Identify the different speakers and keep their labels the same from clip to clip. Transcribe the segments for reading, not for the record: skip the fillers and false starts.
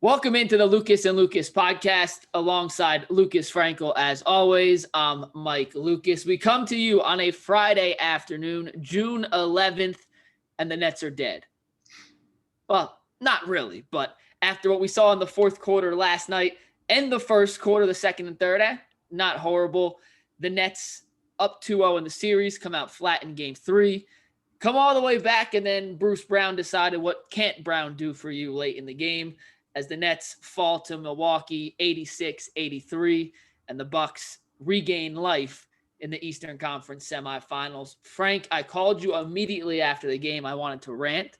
Speaker 1: Welcome into the Lucas and Lucas podcast alongside Lucas Frankel. As always, I'm Mike Lucas. We come to you on a Friday afternoon, June 11th, and the Nets are dead. Well, not really, but after what we saw in the fourth quarter last night and the first quarter, the second and third, not horrible. The Nets up 2-0 in the series, come out flat in game 3, come all the way back, and then Bruce Brown decided what can't Brown do for you late in the game, as the Nets fall to Milwaukee 86-83, and the Bucks regain life in the Eastern Conference semifinals. Frank, I called you immediately after the game. I wanted to rant.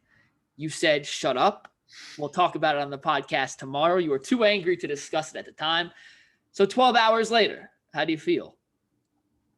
Speaker 1: You said, shut up. We'll talk about it on the podcast tomorrow. You were too angry to discuss it at the time. So 12 hours later, how do you feel?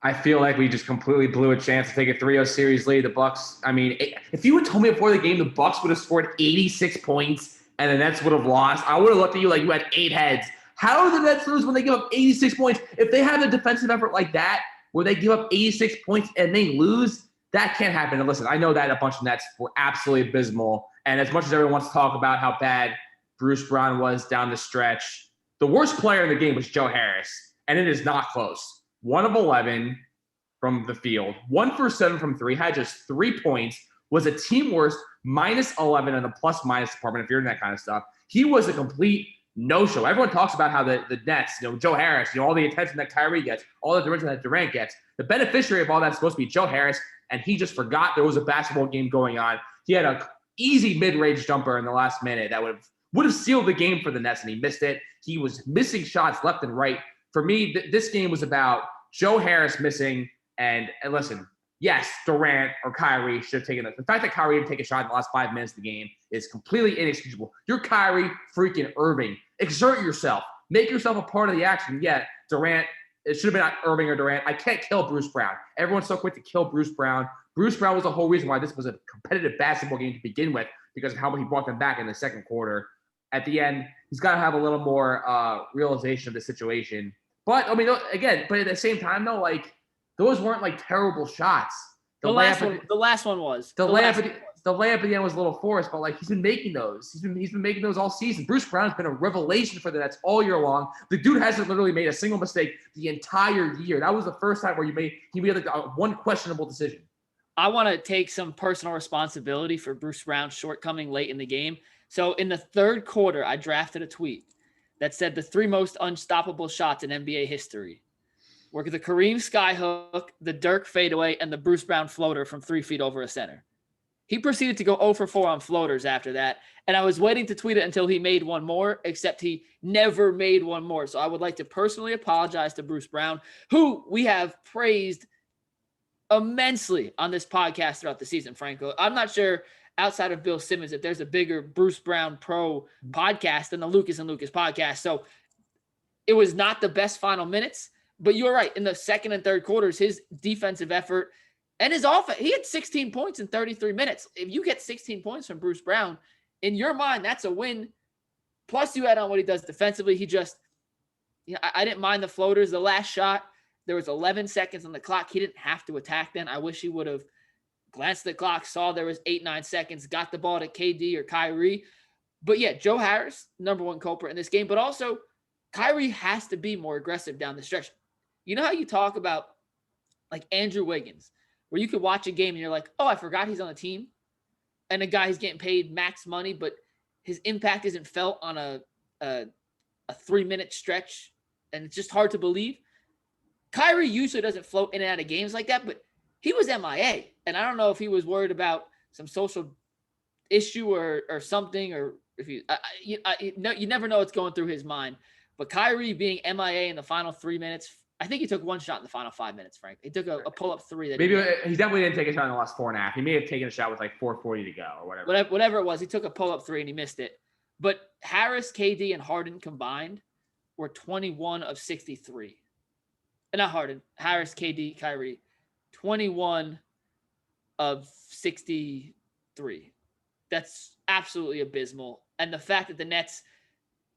Speaker 2: I feel like we just completely blew a chance to take a 3-0 series lead. The Bucks, I mean, if you had told me before the game the Bucks would have scored 86 points and the Nets would have lost, I would have looked at you like you had 8 heads. How do the Nets lose when they give up 86 points? If they have a defensive effort like that, where they give up 86 points and they lose, that can't happen. And listen, I know that a bunch of Nets were absolutely abysmal. And as much as everyone wants to talk about how bad Bruce Brown was down the stretch, the worst player in the game was Joe Harris. And it is not close. 1 of 11 from the field, 1 for 7 from 3, had just 3 points, was a team worst, minus 11 in the plus-minus department, if you're in that kind of stuff. He was a complete no-show. Everyone talks about how the Nets, Joe Harris, all the attention that Kyrie gets, all the attention that Durant gets. The beneficiary of all that's supposed to be Joe Harris, and he just forgot there was a basketball game going on. He had an easy mid-range jumper in the last minute that would have sealed the game for the Nets, and he missed it. He was missing shots left and right. For me, this game was about Joe Harris missing, and listen, yes, Durant or Kyrie should have taken it. The fact that Kyrie didn't take a shot in the last 5 minutes of the game is completely inexcusable. You're Kyrie freaking Irving. Exert yourself. Make yourself a part of the action. Yeah, Durant, it should have been Irving or Durant. I can't kill Bruce Brown. Everyone's so quick to kill Bruce Brown. Bruce Brown was the whole reason why this was a competitive basketball game to begin with, because of how much he brought them back in the second quarter. At the end, he's got to have a little more realization of the situation. But, I mean, again, but at the same time, though, like, those weren't like terrible shots.
Speaker 1: The last one was.
Speaker 2: The layup at the end was a little forced, but like he's been making those. He's been making those all season. Bruce Brown's been a revelation for the Nets all year long. The dude hasn't literally made a single mistake the entire year. That was the first time where he made like one questionable decision.
Speaker 1: I want to take some personal responsibility for Bruce Brown's shortcoming late in the game. So in the third quarter, I drafted a tweet that said the 3 most unstoppable shots in NBA history were the Kareem skyhook, the Dirk fadeaway, and the Bruce Brown floater from 3 feet over a center. He proceeded to go 0 for 4 on floaters after that, and I was waiting to tweet it until he made one more, except he never made one more. So I would like to personally apologize to Bruce Brown, who we have praised immensely on this podcast throughout the season, Franco. I'm not sure, outside of Bill Simmons, that there's a bigger Bruce Brown pro podcast than the Lucas and Lucas podcast. So it was not the best final minutes. But you're right. In the second and third quarters, his defensive effort and his offense, he had 16 points in 33 minutes. If you get 16 points from Bruce Brown, in your mind, that's a win. Plus, you add on what he does defensively. He just, I didn't mind the floaters. The last shot, there was 11 seconds on the clock. He didn't have to attack then. I wish he would have glanced at the clock, saw there was 8-9 seconds, got the ball to KD or Kyrie. But yeah, Joe Harris, number 1 culprit in this game. But also, Kyrie has to be more aggressive down the stretch. You know how you talk about like Andrew Wiggins, where you could watch a game and you're like, oh, I forgot he's on the team. And a guy who's getting paid max money, but his impact isn't felt on a 3-minute stretch. And it's just hard to believe. Kyrie usually doesn't float in and out of games like that, but he was MIA. And I don't know if he was worried about some social issue or something, or if you never know what's going through his mind. But Kyrie being MIA in the final 3 minutes, I think he took 1 shot in the final 5 minutes, Frank. He took a pull-up 3.
Speaker 2: Maybe he definitely didn't take a shot in the last 4.5. He may have taken a shot with like 4:40 to go or whatever.
Speaker 1: Whatever it was, he took a pull-up 3 and he missed it. But Harris, KD, and Harden combined were 21 of 63. Not Harden. Harris, KD, Kyrie. 21 of 63. That's absolutely abysmal. And the fact that the Nets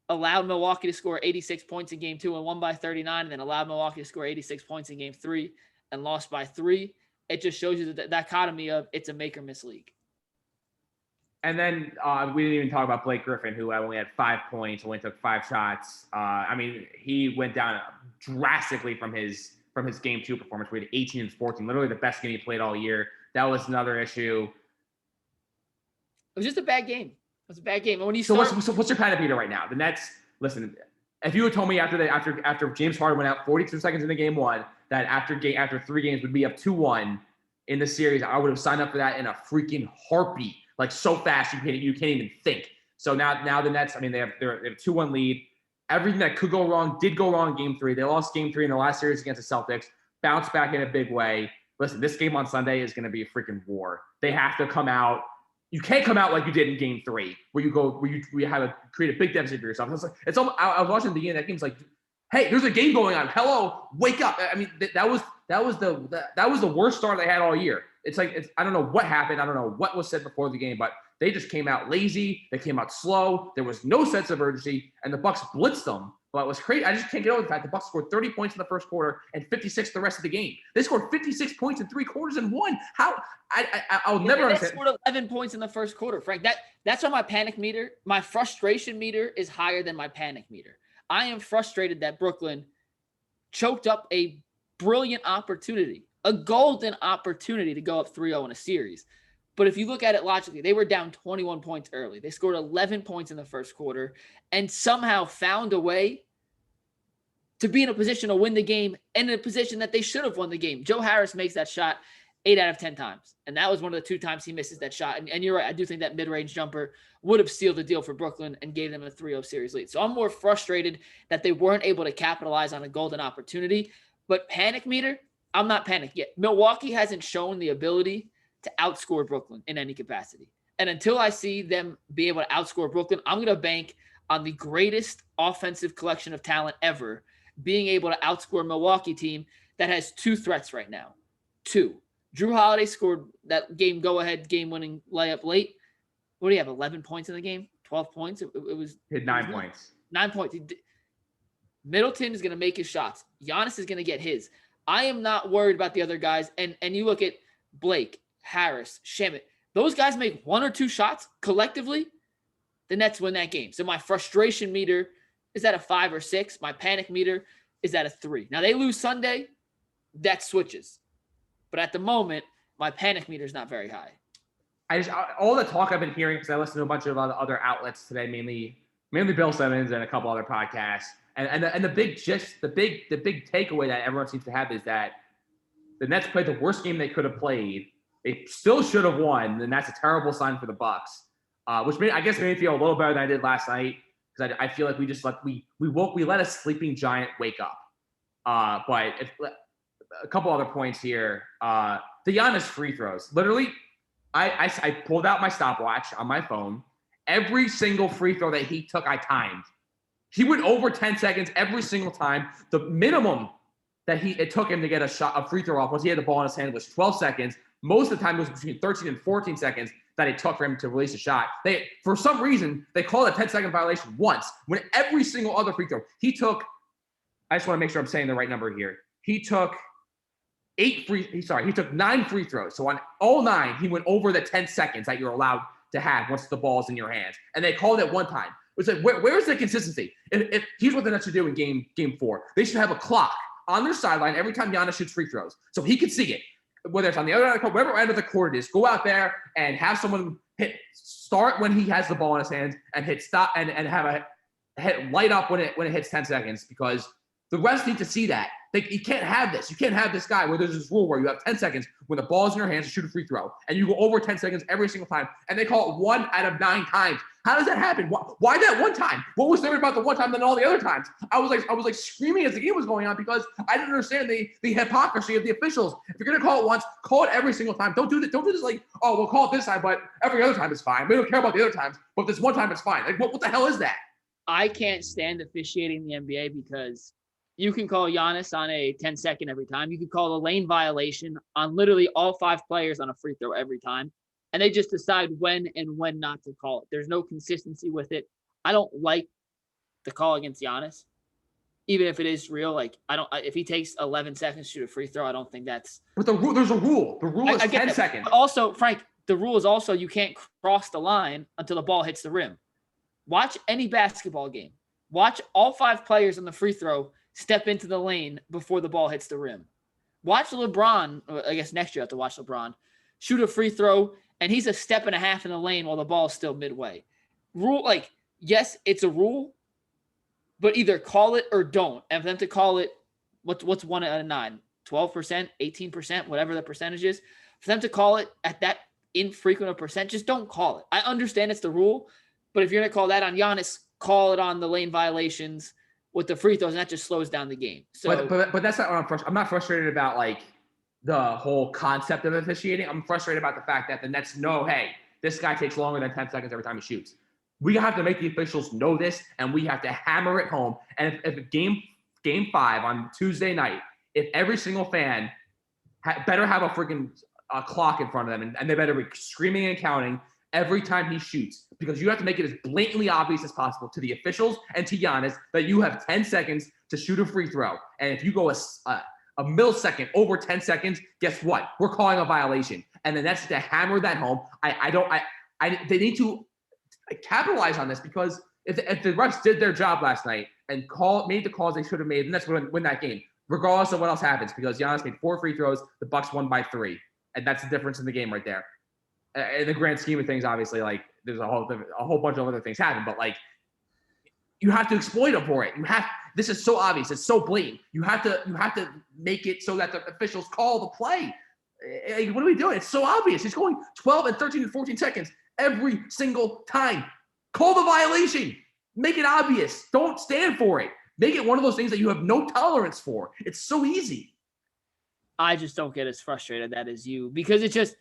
Speaker 1: allowed Milwaukee to score 86 points in game 2 and won by 39, and then allowed Milwaukee to score 86 points in game 3 and lost by 3. It just shows you the dichotomy of it's a make or miss league.
Speaker 2: And then we didn't even talk about Blake Griffin, who only had 5 points, only took 5 shots. I mean, he went down drastically from his game 2 performance. We had 18 and 14, literally the best game he played all year. That was another issue.
Speaker 1: It was just a bad game. It was a bad game. And when you
Speaker 2: what's your panic meter right now? The Nets. Listen, if you had told me after James Harden went out 42 seconds into game 1 that after 3 games would be up 2-1 in the series, I would have signed up for that in a freaking heartbeat. Like so fast you can't even think. So now the Nets, I mean, they have a 2-1 lead. Everything that could go wrong did go wrong in game 3. They lost game 3 in the last series against the Celtics, bounced back in a big way. Listen, this game on Sunday is going to be a freaking war. They have to come out. You can't come out like you did in game 3, where you have to create a big deficit for yourself. It's almost, I was watching the game. That game's like, hey, there's a game going on. Hello, wake up. I mean, that was the worst start they had all year. I don't know what happened. I don't know what was said before the game, but they just came out lazy. They came out slow. There was no sense of urgency, and the Bucks blitzed them. But it was crazy. I just can't get over the fact the Bucks scored 30 points in the first quarter and 56 the rest of the game. They scored 56 points in 3 quarters and won. How? I'll never understand.
Speaker 1: They scored 11 points in the first quarter, Frank. That's why my panic meter, my frustration meter is higher than my panic meter. I am frustrated that Brooklyn choked up a brilliant opportunity, a golden opportunity to go up 3-0 in a series. But if you look at it logically, they were down 21 points early. They scored 11 points in the first quarter and somehow found a way to be in a position to win the game and in a position that they should have won the game. Joe Harris makes that shot 8 out of 10 times. And that was one of the 2 times he misses that shot. And you're right. I do think that mid-range jumper would have sealed the deal for Brooklyn and gave them a 3-0 series lead. So I'm more frustrated that they weren't able to capitalize on a golden opportunity. But panic meter, I'm not panicked yet. Milwaukee hasn't shown the ability to outscore Brooklyn in any capacity. And until I see them be able to outscore Brooklyn, I'm going to bank on the greatest offensive collection of talent ever being able to outscore a Milwaukee team that has 2 threats right now. 2. Drew Holiday scored that game-go-ahead, game-winning layup late. What do you have, 11 points in the game? 12 points? It was –
Speaker 2: He had 9 points.
Speaker 1: 9 points. Middleton is going to make his shots. Giannis is going to get his. I am not worried about the other guys. And you look at Blake, Harris, Shamet. Those guys make 1 or 2 shots collectively, the Nets win that game. So my frustration meter is at a 5 or 6. My panic meter is at a 3. Now, they lose Sunday. That switches. But at the moment, my panic meter is not very high.
Speaker 2: All the talk I've been hearing, because I listened to a bunch of other outlets today, mainly Bill Simmons and a couple other podcasts, and the big takeaway that everyone seems to have is that the Nets played the worst game they could have played. They still should have won, and that's a terrible sign for the Bucks. Which made me feel a little better than I did last night, because I feel like we let a sleeping giant wake up. But a couple other points here. The Giannis free throws. Literally, I pulled out my stopwatch on my phone. Every single free throw that he took, I timed. He went over 10 seconds every single time. The minimum that it took him to get a free throw off once he had the ball in his hand was 12 seconds. Most of the time, it was between 13 and 14 seconds that it took for him to release a shot. For some reason, they called a 10-second violation once when every single other free throw he took. I just want to make sure I'm saying the right number here. He took 9 free throws. So on all 9, he went over the 10 seconds that you're allowed to have once the ball's in your hands. And they called it one time. It's like, where's the consistency? If here's what the Nets should do in game 4. They should have a clock on their sideline every time Giannis shoots free throws, so he can see it. Whether it's on the other end of the court, whatever end of the court it is, go out there and have someone start when he has the ball in his hands and hit stop and have a hit light up when it hits 10 seconds, because the refs need to see that. You can't have this. You can't have this guy where there's this rule where you have 10 seconds when the ball's in your hands to shoot a free throw, and you go over 10 seconds every single time, and they call it 1 out of 9 times. How does that happen? Why that one time? What was different about the one time than all the other times? I was like screaming as the game was going on, because I didn't understand the hypocrisy of the officials. If you're gonna call it once, call it every single time. Don't do this like, oh, we'll call it this time, but every other time is fine. We don't care about the other times, but this one time it's fine. Like, what the hell is that?
Speaker 1: I can't stand officiating the NBA, because you can call Giannis on a 10-second every time. You can call a lane violation on literally all 5 players on a free throw every time. And they just decide when and when not to call it. There's no consistency with it. I don't like the call against Giannis, even if it is real. Like, if he takes 11 seconds to shoot a free throw, I don't think that's.
Speaker 2: But there's a rule. The rule is 10 seconds.
Speaker 1: But also, Frank, the rule is also you can't cross the line until the ball hits the rim. Watch any basketball game. Watch all 5 players on the free throw step into the lane before the ball hits the rim. Watch LeBron, I guess next year you have to watch LeBron, shoot a free throw, and he's a step and a half in the lane while the ball is still midway. Rule, like, yes, it's a rule, but either call it or don't. And for them to call it, what's 1 out of 9? 12%, 18%, whatever the percentage is. For them to call it at that infrequent a percent, just don't call it. I understand it's the rule, but if you're going to call that on Giannis, call it on the lane violations with the free throws, and that just slows down the game. So,
Speaker 2: but that's not what I'm frustrated. I'm not frustrated about like the whole concept of officiating. I'm frustrated about the fact that the Nets know, hey, this guy takes longer than 10 seconds every time he shoots. We have to make the officials know this, and we have to hammer it home. And if game 5 on Tuesday night, if every single fan better have a freaking clock in front of them, and they better be screaming and counting every time he shoots, because you have to make it as blatantly obvious as possible to the officials and to Giannis that you have 10 seconds to shoot a free throw. And if you go a millisecond over 10 seconds, guess what? We're calling a violation. And then that's to hammer that home. They need to capitalize on this, because if the refs did their job last night and made the calls they should have made, and that's what win that game, regardless of what else happens, because Giannis made 4 free throws, the Bucks won by 3, and that's the difference in the game right there. In the grand scheme of things, obviously, like there's a whole bunch of other things happen, but like you have to exploit them for it. This is so obvious, it's so blatant. You have to make it so that the officials call the play. Like, what are we doing? It's so obvious. It's going 12 and 13 and 14 seconds every single time. Call the violation. Make it obvious. Don't stand for it. Make it one of those things that you have no tolerance for. It's so easy.
Speaker 1: I just don't get as frustrated that as you, because it's just,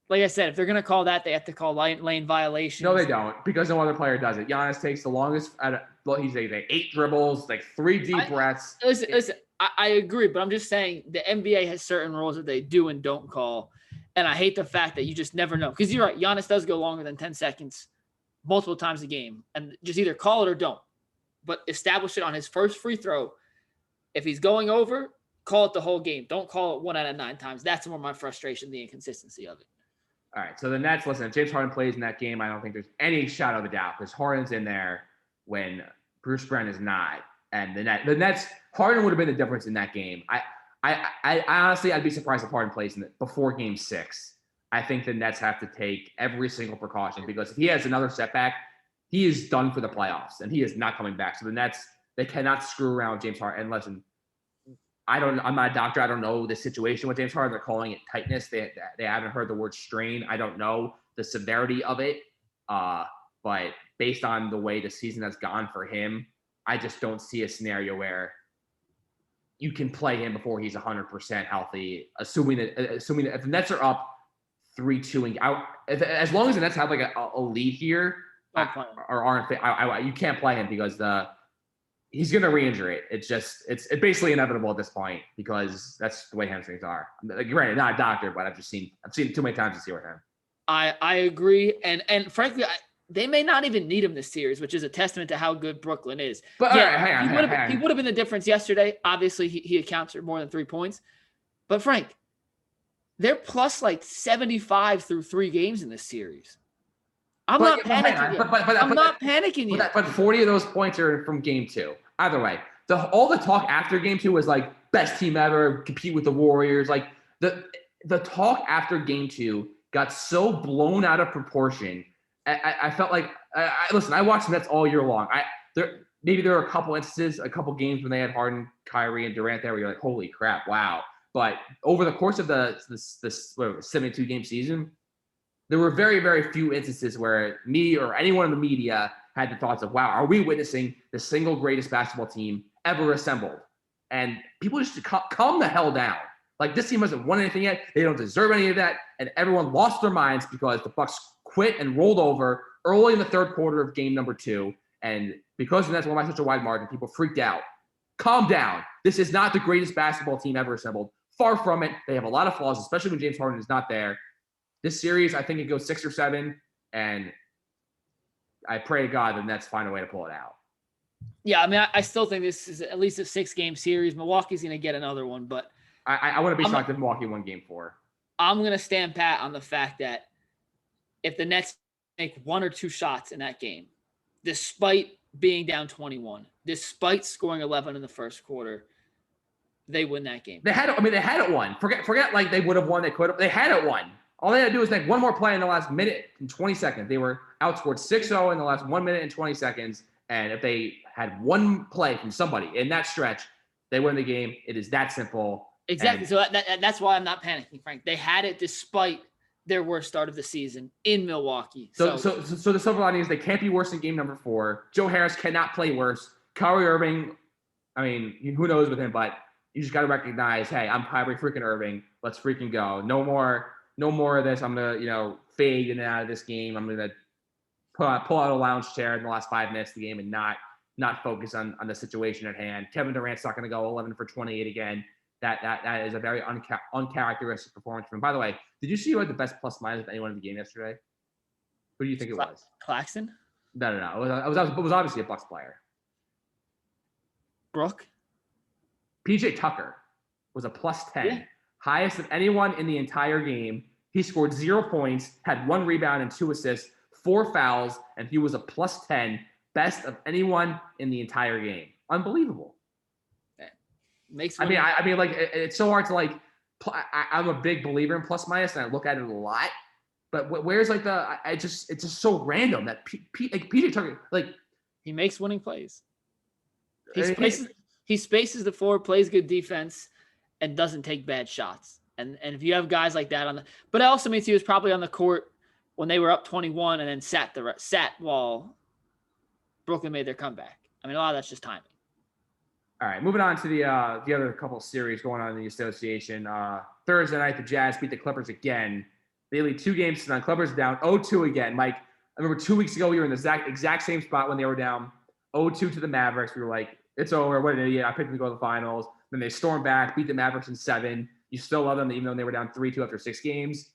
Speaker 1: like I said, if they're going to call that, they have to call lane violations.
Speaker 2: No, they don't, because no other player does it. Giannis takes the longest. He's like 8 dribbles, like 3 deep breaths.
Speaker 1: Listen, I agree, but I'm just saying the NBA has certain rules that they do and don't call, and I hate the fact that you just never know. Because you're right, Giannis does go longer than 10 seconds multiple times a game, and just either call it or don't. But establish it on his first free throw. If he's going over, call it the whole game. Don't call it 1 out of 9 times. That's more my frustration, the inconsistency of it.
Speaker 2: All right, so the Nets, listen, if James Harden plays in that game, I don't think there's any shadow of a doubt, because Harden's in there when Bruce Brown is not. And the Nets, Harden would have been the difference in that game. I honestly, I'd be surprised if Harden plays before game 6. I think the Nets have to take every single precaution, because if he has another setback, he is done for the playoffs, and he is not coming back. So the Nets, they cannot screw around with James Harden. And listen, I'm not a doctor. I don't know the situation with James Harden. They're calling it tightness. They haven't heard the word strain. I don't know the severity of it. But based on the way the season has gone for him, I just don't see a scenario where you can play him before he's 100% healthy, assuming that if the Nets are up 3-2 and out, as long as the Nets have like a lead here, you can't play him, because he's going to re-injure it. It's basically inevitable at this point, because that's the way hamstrings are. Like, granted, not a doctor, but I've seen it too many times to see with him.
Speaker 1: I agree, and frankly, they may not even need him this series, which is a testament to how good Brooklyn is.
Speaker 2: But yeah, hang on.
Speaker 1: He would have been the difference yesterday. Obviously, he accounts for more than 3 points. But Frank, they're plus like 75 through 3 games in this series. I'm not panicking yet.
Speaker 2: But 40 of those points are from game 2. Either way, all the talk after game 2 was like best team ever, compete with the Warriors. Like the talk after game 2 got so blown out of proportion. I felt like listen, I watched the Nets all year long. Maybe there were a couple instances, a couple games when they had Harden, Kyrie, and Durant there where you're like, holy crap, wow. But over the course of this 72 game season, there were very, very few instances where me or anyone in the media had the thoughts of, wow, are we witnessing the single greatest basketball team ever assembled? And people just calm the hell down. Like, this team hasn't won anything yet. They don't deserve any of that. And everyone lost their minds because the Bucks quit and rolled over early in the third quarter of game number 2. And because the Nets won by such a wide margin, people freaked out. Calm down. This is not the greatest basketball team ever assembled. Far from it. They have a lot of flaws, especially when James Harden is not there. This series, I think it goes 6 or 7, and I pray to God the Nets find a way to pull it out.
Speaker 1: Yeah, I mean, I still think this is at least a 6-game series. Milwaukee's going to get another one, but
Speaker 2: I wouldn't be shocked if Milwaukee won game 4.
Speaker 1: I'm going to stand pat on the fact that if the Nets make 1 or 2 shots in that game, despite being down 21, despite scoring 11 in the first quarter, they win that game.
Speaker 2: They had it won. Forget like they would have won. They could have. They had it won. All they had to do was make one more play in the last minute and 20 seconds. They were outscored 6-0 in the last 1 minute and 20 seconds. And if they had one play from somebody in that stretch, they win the game. It is that simple.
Speaker 1: Exactly. So that's why I'm not panicking, Frank. They had it despite their worst start of the season in Milwaukee.
Speaker 2: So the silver lining is they can't be worse in game number 4. Joe Harris cannot play worse. Kyrie Irving, I mean, who knows with him, but you just got to recognize, hey, I'm Kyrie freaking Irving. Let's freaking go. No more of this. I'm going to, fade in and out of this game. I'm going to pull out a lounge chair in the last 5 minutes of the game and not focus on the situation at hand. Kevin Durant's not going to go 11 for 28 again. That is a very uncharacteristic performance from him. By the way, did you see who had the best plus minus of anyone in the game yesterday? Who do you think it was?
Speaker 1: Claxton?
Speaker 2: No. It was obviously a Bucks player.
Speaker 1: Brooke?
Speaker 2: PJ Tucker was a plus 10,
Speaker 1: yeah.
Speaker 2: Highest of anyone in the entire game. He scored 0 points, had 1 rebound and 2 assists, 4 fouls, and he was a plus 10, best of anyone in the entire game. Unbelievable. I mean, like it's so hard to like. I'm a big believer in plus minus, and I look at it a lot. But where's like it's just so random that PJ Tucker like
Speaker 1: he makes winning plays. He spaces the floor, plays good defense, and doesn't take bad shots. And if you have guys like that but it also means he was probably on the court when they were up 21 and then sat while Brooklyn made their comeback. I mean, a lot of that's just timing.
Speaker 2: All right, moving on to the other couple of series going on in the association. Thursday night, the Jazz beat the Clippers again. They lead 2 games tonight. Clippers down 0-2 again. Mike, I remember 2 weeks ago we were in the exact same spot when they were down 0-2 to the Mavericks. We were like, it's over. What an idiot. I picked them to go to the finals. Then they stormed back, beat the Mavericks in 7. You still love them even though they were down 3-2 after 6 games.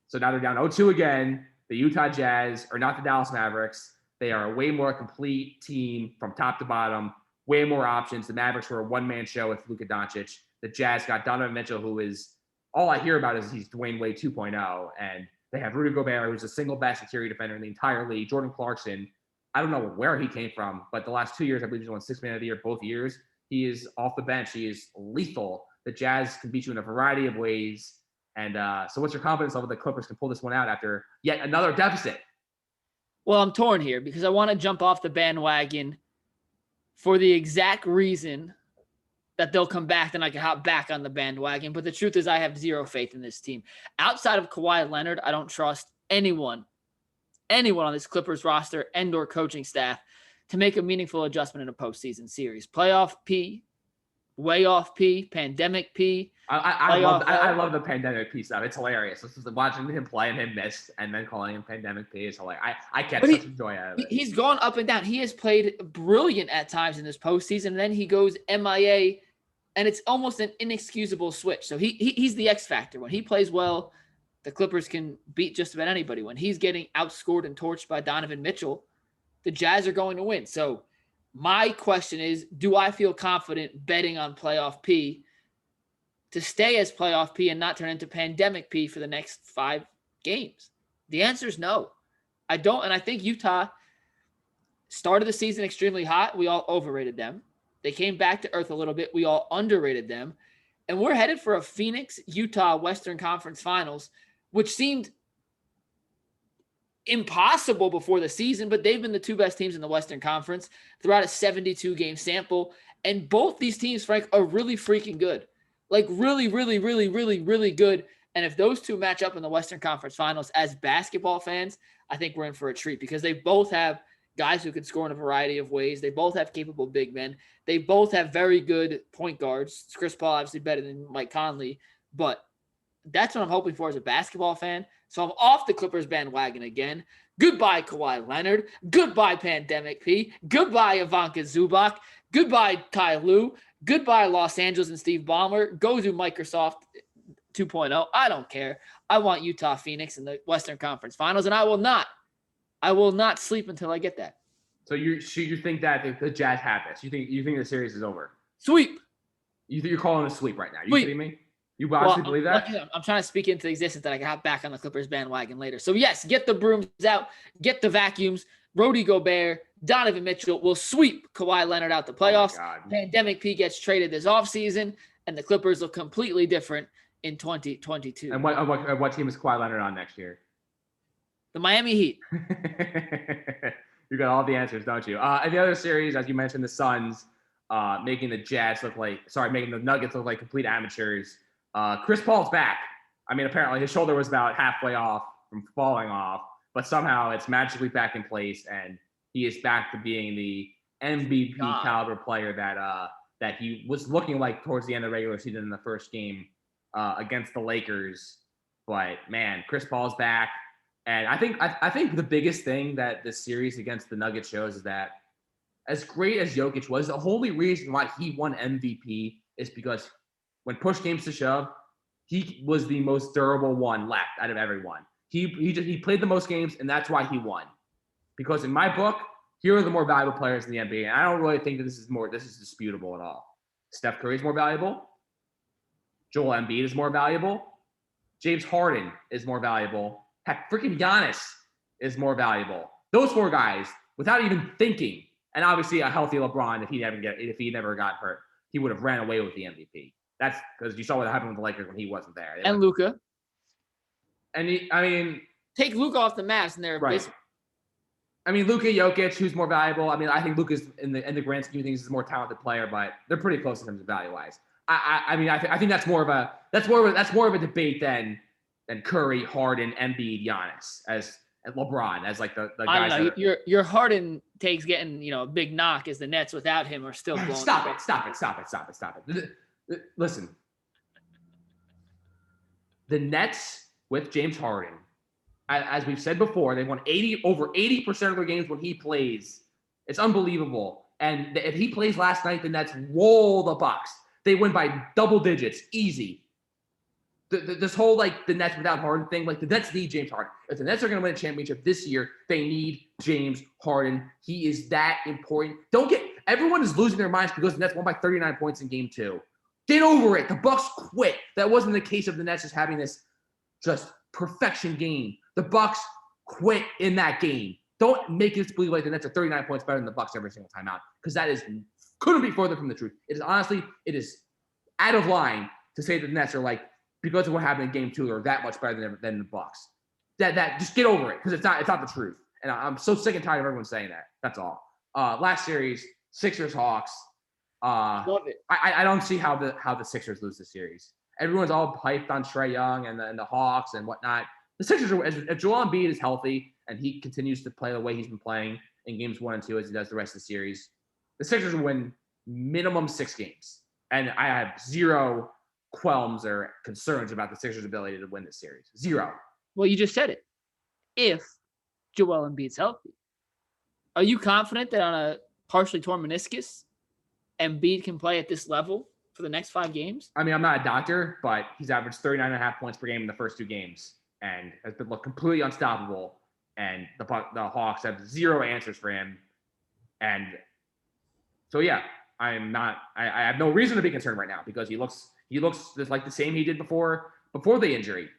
Speaker 2: So now they're down 0-2 again. The Utah Jazz are not the Dallas Mavericks. They are a way more complete team from top to bottom. Way more options. The Mavericks were a one-man show with Luka Doncic. The Jazz got Donovan Mitchell, who is all I hear about is he's Dwayne Wade 2.0. And they have Rudy Gobert, who's the single best interior defender in the entire league. Jordan Clarkson, I don't know where he came from, but the last 2 years, I believe he's won 6th man of the year both years. He is off the bench. He is lethal. The Jazz can beat you in a variety of ways. And so what's your confidence level the Clippers can pull this one out after yet another deficit?
Speaker 1: Well, I'm torn here because I want to jump off the bandwagon for the exact reason that they'll come back, then I can hop back on the bandwagon. But the truth is I have zero faith in this team. Outside of Kawhi Leonard, I don't trust anyone on this Clippers roster and or coaching staff to make a meaningful adjustment in a postseason series. Playoff P, way off P, pandemic P.
Speaker 2: I love the pandemic P stuff. It's hilarious. This is watching him play and him miss and then calling him pandemic P is hilarious. I catch such joy out of it.
Speaker 1: He's gone up and down. He has played brilliant at times in this postseason, and then he goes MIA, and it's almost an inexcusable switch. So he's the X factor. When he plays well, the Clippers can beat just about anybody. When he's getting outscored and torched by Donovan Mitchell, the Jazz are going to win. So my question is, do I feel confident betting on playoff P to stay as playoff P and not turn into pandemic P for the next 5 games? The answer is no. I don't, and I think Utah started the season extremely hot. We all overrated them. They came back to earth a little bit. We all underrated them. And we're headed for a Phoenix-Utah Western Conference Finals, which seemed impossible before the season, but they've been the 2 best teams in the Western Conference throughout a 72-game sample. And both these teams, Frank, are really freaking good. Like really, really, really, really, really good. And if those 2 match up in the Western Conference Finals as basketball fans, I think we're in for a treat because they both have guys who can score in a variety of ways. They both have capable big men. They both have very good point guards. Chris Paul obviously better than Mike Conley, but that's what I'm hoping for as a basketball fan. So I'm off the Clippers bandwagon again. Goodbye, Kawhi Leonard. Goodbye, Pandemic P. Goodbye, Ivanka Zubac. Goodbye, Ty Lue. Goodbye, Los Angeles and Steve Ballmer. Go to Microsoft 2.0. I don't care. I want Utah Phoenix in the Western Conference Finals, and I will not sleep until I get that.
Speaker 2: So you think that the Jazz have this? You think the series is over?
Speaker 1: Sweep.
Speaker 2: You're calling a sweep right now? You
Speaker 1: Sweep.
Speaker 2: kidding me? You honestly believe that?
Speaker 1: I'm trying to speak into existence that I got back on the Clippers bandwagon later. So yes, get the brooms out, get the vacuums. Rudy Gobert, Donovan Mitchell will sweep Kawhi Leonard out the playoffs. Pandemic P gets traded this offseason, and the Clippers look completely different in 2022.
Speaker 2: And what team is Kawhi Leonard on next year?
Speaker 1: The Miami Heat.
Speaker 2: You got all the answers, don't you? And the other series, as you mentioned, the Suns making the Nuggets look like complete amateurs. Chris Paul's back. I mean, apparently his shoulder was about halfway off from falling off, but somehow it's magically back in place, and he is back to being the MVP caliber player that he was looking like towards the end of the regular season in the first game against the Lakers. But man, Chris Paul's back. And I think the biggest thing that this series against the Nuggets shows is that as great as Jokic was, the only reason why he won MVP is because when push came to shove, he was the most durable one left out of everyone. He played the most games, and that's why he won. Because in my book, here are the more valuable players in the NBA, and I don't really think that this is disputable at all. Steph Curry is more valuable. Joel Embiid is more valuable. James Harden is more valuable. Heck, freaking Giannis is more valuable. Those four guys, without even thinking, and obviously a healthy LeBron, if he never got hurt, he would have ran away with the MVP. That's because you saw what happened with the Lakers when he wasn't there.
Speaker 1: And Luka.
Speaker 2: And
Speaker 1: take Luka off the Mavs, and they're
Speaker 2: right. I mean, Luka, Jokic, who's more valuable? I mean, I think Luka's in the grand scheme of things is a more talented player, but they're pretty close in terms of value wise. I think that's more of a debate than Curry, Harden, Embiid, Giannis, as LeBron, as like the guys.
Speaker 1: I don't know. Your Harden takes getting a big knock as the Nets without him are still blowing.
Speaker 2: Stop it. Listen, the Nets with James Harden, as we've said before, they won over 80% of their games when he plays. It's unbelievable. And if he plays last night, the Nets roll the Bucks. They win by double digits, easy. This whole the Nets without Harden thing, the Nets need James Harden. If the Nets are going to win a championship this year, they need James Harden. He is that important. Everyone is losing their minds because the Nets won by 39 points in game 2. Get over it. The Bucks quit. That wasn't the case of the Nets just having this just perfection game. The Bucks quit in that game. Don't make us believe the Nets are 39 points better than the Bucks every single time out, because that couldn't be further from the truth. It is out of line to say that the Nets are because of what happened in game 2, they're that much better than the Bucks. That just get over it, because it's not the truth. And I'm so sick and tired of everyone saying that. That's all. Last series, Sixers Hawks.
Speaker 1: Love it.
Speaker 2: I don't see how the Sixers lose the series. Everyone's all hyped on Trae Young and the Hawks and whatnot. The Sixers are, if Joel Embiid is healthy and he continues to play the way he's been playing in games 1 and 2 as he does the rest of the series, the Sixers will win minimum 6 games. And I have zero qualms or concerns about the Sixers' ability to win this series. Zero.
Speaker 1: Well, you just said it. If Joel Embiid's healthy, are you confident that on a partially torn meniscus, Embiid can play at this level for the next 5 games?
Speaker 2: I mean, I'm not a doctor, but he's averaged 39.5 points per game in the first 2 games and has been completely unstoppable. And the Hawks have zero answers for him. And so, yeah, I have no reason to be concerned right now, because he looks just like the same he did before the injury.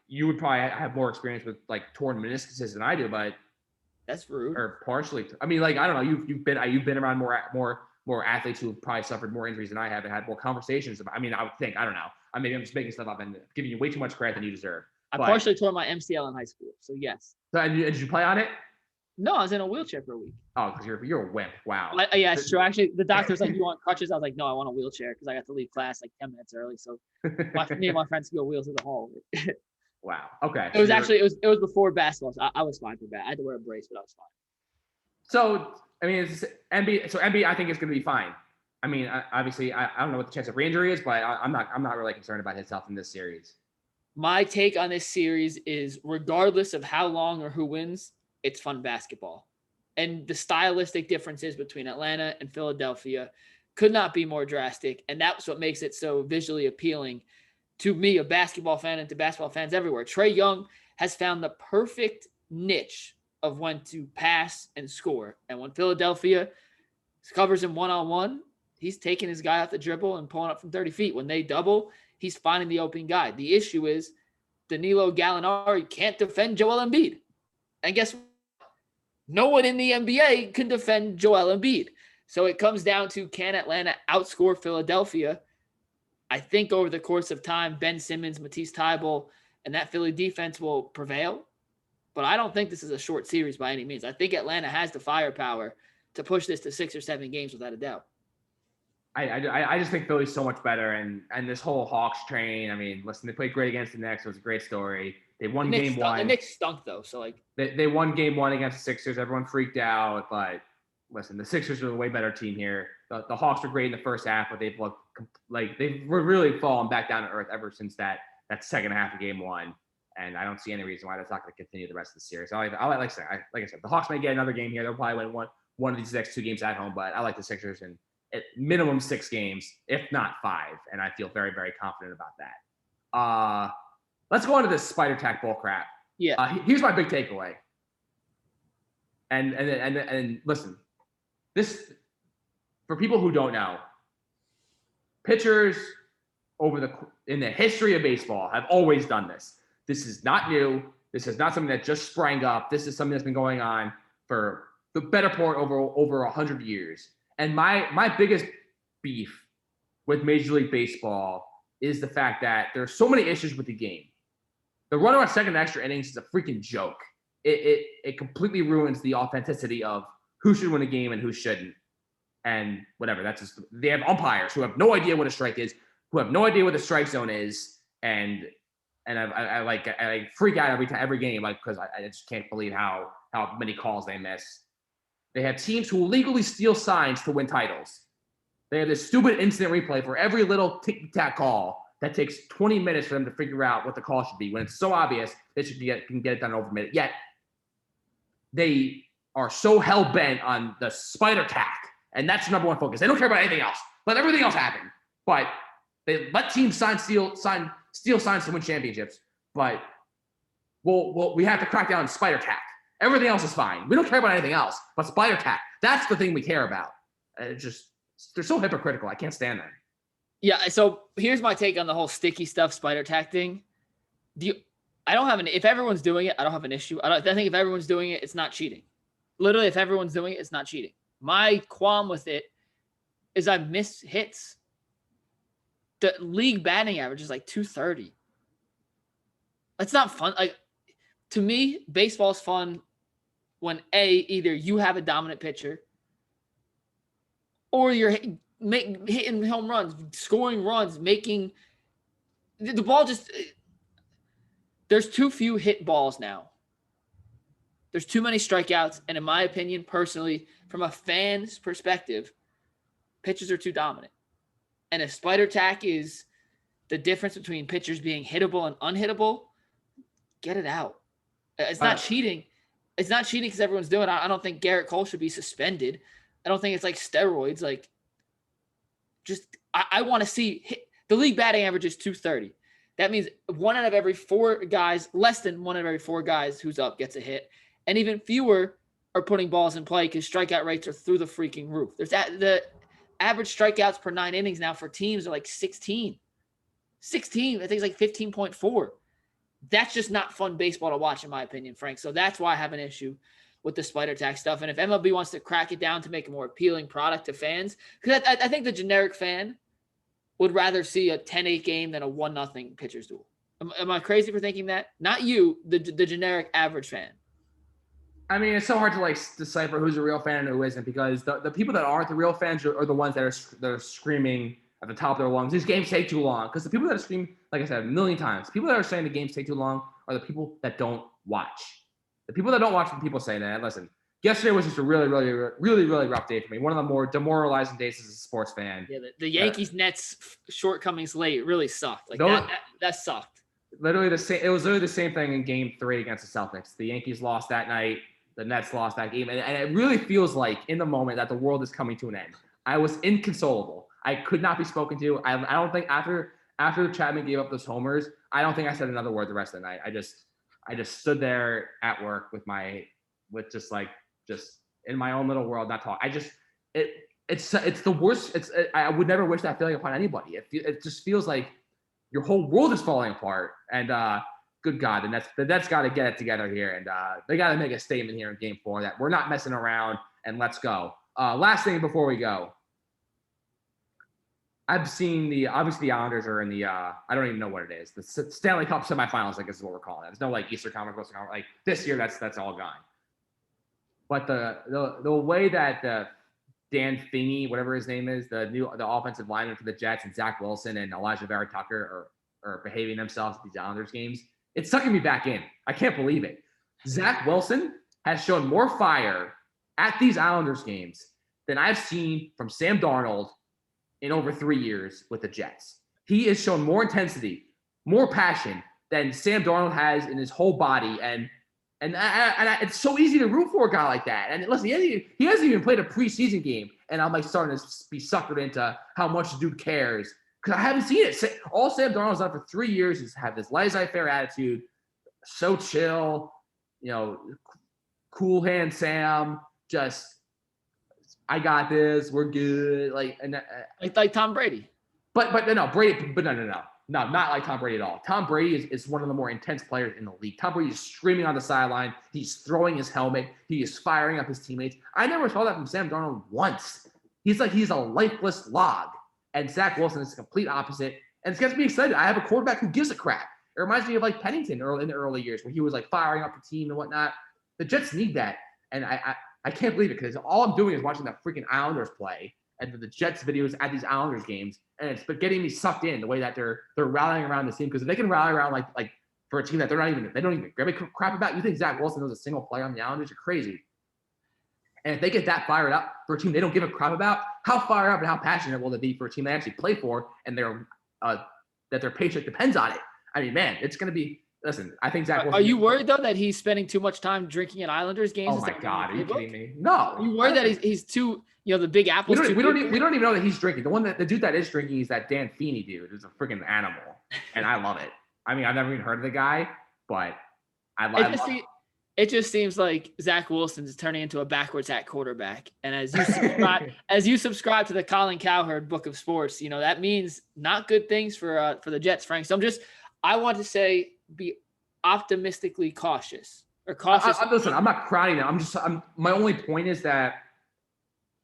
Speaker 2: You would probably have more experience with torn meniscuses than I do, but
Speaker 1: that's rude.
Speaker 2: Or partially. I don't know. You've been around more athletes who have probably suffered more injuries than I have and had more conversations about. I would think. I don't know. Maybe I'm just making stuff up and giving you way too much credit than you deserve.
Speaker 1: I partially tore my MCL in high school, so yes.
Speaker 2: So, and did you play on it?
Speaker 1: No, I was in a wheelchair for a week.
Speaker 2: Oh, because you're a wimp. Wow.
Speaker 1: Yeah, it's true. Actually, the doctor was like, "You want crutches?" I was like, "No, I want a wheelchair," because I got to leave class 10 minutes early. So me and my friends could go wheels to the hall.
Speaker 2: Wow. Okay.
Speaker 1: It was it was before basketball. So I was fine for that. I had to wear a brace, but I was fine.
Speaker 2: So it's NBA. So NBA, I think is going to be fine. Obviously, I don't know what the chance of re-injury is, but I'm not really concerned about his health in this series.
Speaker 1: My take on this series is, regardless of how long or who wins, it's fun basketball. And the stylistic differences between Atlanta and Philadelphia could not be more drastic. And that's what makes it so visually appealing to me, a basketball fan, and to basketball fans everywhere. Trae Young has found the perfect niche of when to pass and score. And when Philadelphia covers him one-on-one, he's taking his guy off the dribble and pulling up from 30 feet. When they double, he's finding the open guy. The issue is Danilo Gallinari can't defend Joel Embiid. And guess what? No one in the NBA can defend Joel Embiid. So it comes down to, can Atlanta outscore Philadelphia? I think over the course of time, Ben Simmons, Matisse Thybulle, and that Philly defense will prevail. But I don't think this is a short series by any means. I think Atlanta has the firepower to push this to 6 or 7 games without a doubt.
Speaker 2: I just think Philly's so much better, and this whole Hawks train. I mean, listen, they played great against the Knicks. It was a great story. They won game one.
Speaker 1: The Knicks stunk though, so like
Speaker 2: they won game one against the Sixers. Everyone freaked out, but listen, the Sixers are a way better team here. The Hawks were great in the first half, but they've looked like they've really fallen back down to earth ever since that second half of game one. And I don't see any reason why that's not going to continue the rest of the series. Like I said, the Hawks may get another game here. They'll probably win one of these next 2 games at home, but I like the Sixers and at minimum 6 games, if not 5. And I feel very, very confident about that. Let's go into this spider tack bull crap.
Speaker 1: Yeah.
Speaker 2: Here's my big takeaway. And listen, this, for people who don't know, pitchers in the history of baseball have always done this. This is not new. This is not something that just sprang up. This is something that's been going on for the better part over 100 years. And my biggest beef with Major League Baseball is the fact that there are so many issues with the game. The runner on second extra innings is a freaking joke. It completely ruins the authenticity of who should win a game and who shouldn't. And whatever, that's just, they have umpires who have no idea what a strike is, who have no idea what the strike zone is, and I freak out every game, like, because I just can't believe how many calls they miss. They have teams who legally steal signs to win titles. They have this stupid instant replay for every little tic-tac call that takes 20 minutes for them to figure out what the call should be, when it's so obvious they can get it done over a minute. Yet they are so hell-bent on the spider tack, and that's your number one focus. They don't care about anything else. Let everything else happen. But they let teams steal signs to win championships. But we have to crack down on spider tack. Everything else is fine. We don't care about anything else, but spider tack, that's the thing we care about. They're so hypocritical. I can't stand that.
Speaker 1: Yeah, so here's my take on the whole sticky stuff, spider tack thing. If everyone's doing it, I don't have an issue. I think if everyone's doing it, it's not cheating. Literally, if everyone's doing it, it's not cheating. My qualm with it is I've missed hits. The league batting average is like 230. It's not fun. Like, to me, baseball's fun when either you have a dominant pitcher or you're hitting home runs, scoring runs, making the ball just. There's too few hit balls now. There's too many strikeouts, and in my opinion, personally, from a fan's perspective, pitchers are too dominant. And if spider tack is the difference between pitchers being hittable and unhittable, get it out. It's not cheating. It's not cheating because everyone's doing it. I don't think Garrett Cole should be suspended. I don't think it's like steroids. Like, I want to see the league batting average is 230. That means less than 1 out of every 4 guys who's up gets a hit. And even fewer are putting balls in play because strikeout rates are through the freaking roof. The average strikeouts per 9 innings now for teams are like 16. I think it's like 15.4. That's just not fun baseball to watch, in my opinion, Frank. So that's why I have an issue with the spider tack stuff. And if MLB wants to crack it down to make a more appealing product to fans, because I think the generic fan would rather see a 10-8 game than a 1-0 pitcher's duel. Am I crazy for thinking that? Not you, the generic average fan.
Speaker 2: I mean, it's so hard to decipher who's a real fan and who isn't, because the people that aren't the real fans are the ones that are screaming at the top of their lungs, these games take too long. Because the people that are screaming, like I said a million times, people that are saying the games take too long are the people that don't watch. The people that don't watch, when people say that, listen, yesterday was just a really, really, really, really rough day for me. One of the more demoralizing days as a sports fan.
Speaker 1: Yeah, the Yankees Nets shortcomings late really sucked. Like that sucked.
Speaker 2: Literally the same. It was literally the same thing in Game 3 against the Celtics. The Yankees lost that night. The Nets lost that game, and it really feels like in the moment that the world is coming to an end. I was inconsolable. I could not be spoken to. I don't think after Chapman gave up those homers, I don't think I said another word the rest of the night. I just stood there at work with just in my own little world, not talk. It it's the worst. I would never wish that feeling upon anybody. It just feels like your whole world is falling apart. And good God, the Nets got to get it together here, and they got to make a statement here in Game 4 that we're not messing around and let's go. Last thing before we go, I've seen obviously the Islanders are in the I don't even know what it is, the Stanley Cup semifinals, I guess is what we're calling it. There's no like Eastern Conference, Western Conference. Like this year, that's all gone. But the way that Dan Feeney, whatever his name is, the offensive lineman for the Jets, and Zach Wilson and Elijah Vera Tucker are behaving themselves at these Islanders games, it's sucking me back in. I can't believe it. Zach Wilson has shown more fire at these Islanders games than I've seen from Sam Darnold in over 3 years with the Jets. He has shown more intensity, more passion than Sam Darnold has in his whole body, and it's so easy to root for a guy like that. And listen, he hasn't even played a preseason game, and I'm like starting to be suckered into how much the dude cares because I haven't seen it. All Sam Darnold's done for 3 years is have this laissez-faire attitude, so chill, cool hand Sam, just I got this, we're good, like
Speaker 1: Tom Brady.
Speaker 2: But no, Brady, but no, not like Tom Brady at all. Tom Brady is one of the more intense players in the league. Tom Brady is screaming on the sideline. He's throwing his helmet. He is firing up his teammates. I never saw that from Sam Darnold once. He's a lifeless log. And Zach Wilson is the complete opposite. And it gets me excited. I have a quarterback who gives a crap. It reminds me of like Pennington in the early years where he was like firing up the team and whatnot. The Jets need that. And I can't believe it because all I'm doing is watching the freaking Islanders play and the Jets videos at these Islanders games. And it's getting me sucked in the way that they're rallying around this team, because if they can rally around like for a team that they don't even give a crap about, you think Zach Wilson knows a single player on the Islanders? You're crazy. And if they get that fired up for a team they don't give a crap about, how fired up and how passionate will they be for a team they actually play for and that their paycheck depends on it? I mean, man, it's going to be. Listen, I think Zach Wilson.
Speaker 1: Are you worried though that he's spending too much time drinking at Islanders games?
Speaker 2: Oh my God, are you kidding me? No.
Speaker 1: Are you worried that he's too, the Big Apple's too?
Speaker 2: We don't even know that he's drinking. The dude that is drinking is that Dan Feeney dude, who's a freaking animal, and I love it. I mean, I've never even heard of the guy, but I love it.
Speaker 1: It just seems like Zach Wilson's turning into a backwards hat quarterback. And as you subscribe to the Colin Cowherd book of sports, that means not good things for the Jets, Frank. So I want to say be optimistically cautious or cautious.
Speaker 2: Listen, I'm not crowding it. My only point is that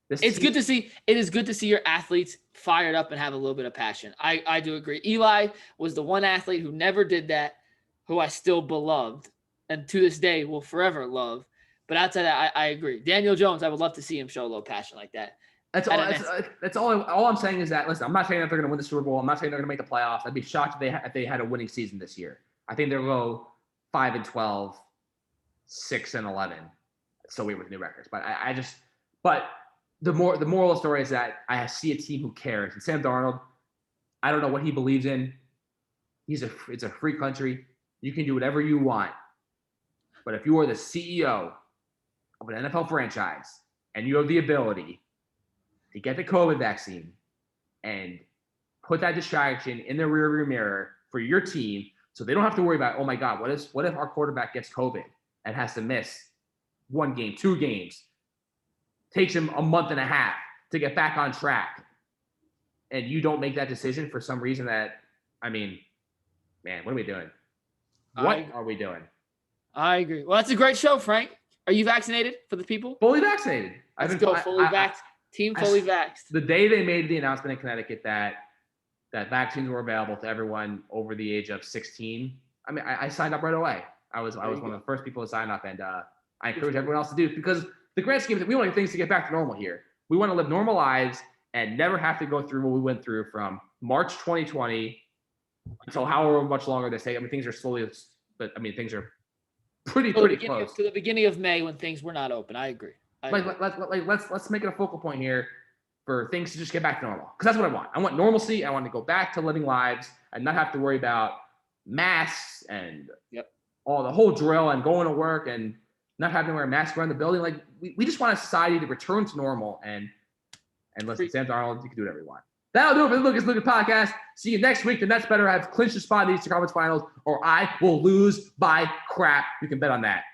Speaker 2: it is good to see your athletes fired up and have a little bit of passion. I do agree. Eli was the one athlete who never did that, who I still beloved and to this day will forever love. But outside that, I agree. Daniel Jones, I would love to see him show a little passion like that. That's all I'm saying is that, listen, I'm not saying that they're going to win the Super Bowl. I'm not saying they're going to make the playoffs. I'd be shocked if they had a winning season this year. I think they'll go 5-12, 6-11. It's so weird with new records. But but the moral of the story is that I see a team who cares. And Sam Darnold, I don't know what he believes in. It's a free country. You can do whatever you want. But if you are the CEO of an NFL franchise and you have the ability to get the COVID vaccine and put that distraction in the rearview mirror for your team so they don't have to worry about, oh my God, what if our quarterback gets COVID and has to miss 1 game, 2 games, takes him a month and a half to get back on track, and you don't make that decision for some reason man, what are we doing? What are we doing?
Speaker 1: I agree. Well, that's a great show, Frank. Are you vaccinated for the people?
Speaker 2: Fully vaccinated.
Speaker 1: Let's go fully vaxxed. Team fully vaxxed.
Speaker 2: The day they made the announcement in Connecticut that vaccines were available to everyone over the age of 16, I signed up right away. I was one of the first people to sign up, and I encourage everyone else to do it, because the grand scheme of it, we want things to get back to normal here. We want to live normal lives and never have to go through what we went through from March 2020 until however much longer they say. Things are things are pretty close
Speaker 1: to the beginning of May when things were not open. I agree.
Speaker 2: Let's make it a focal point here for things to just get back to normal, because that's what I want. I want normalcy. I want to go back to living lives and not have to worry about masks and all the whole drill and going to work and not having to wear a mask around the building. Like we just want a society to return to normal, and listen, Sam Darnold, you can do whatever you want. That'll do it for the Lucas podcast. See you next week. The Nets better have clinched the spot in the Eastern Conference Finals, or I will lose by crap. You can bet on that.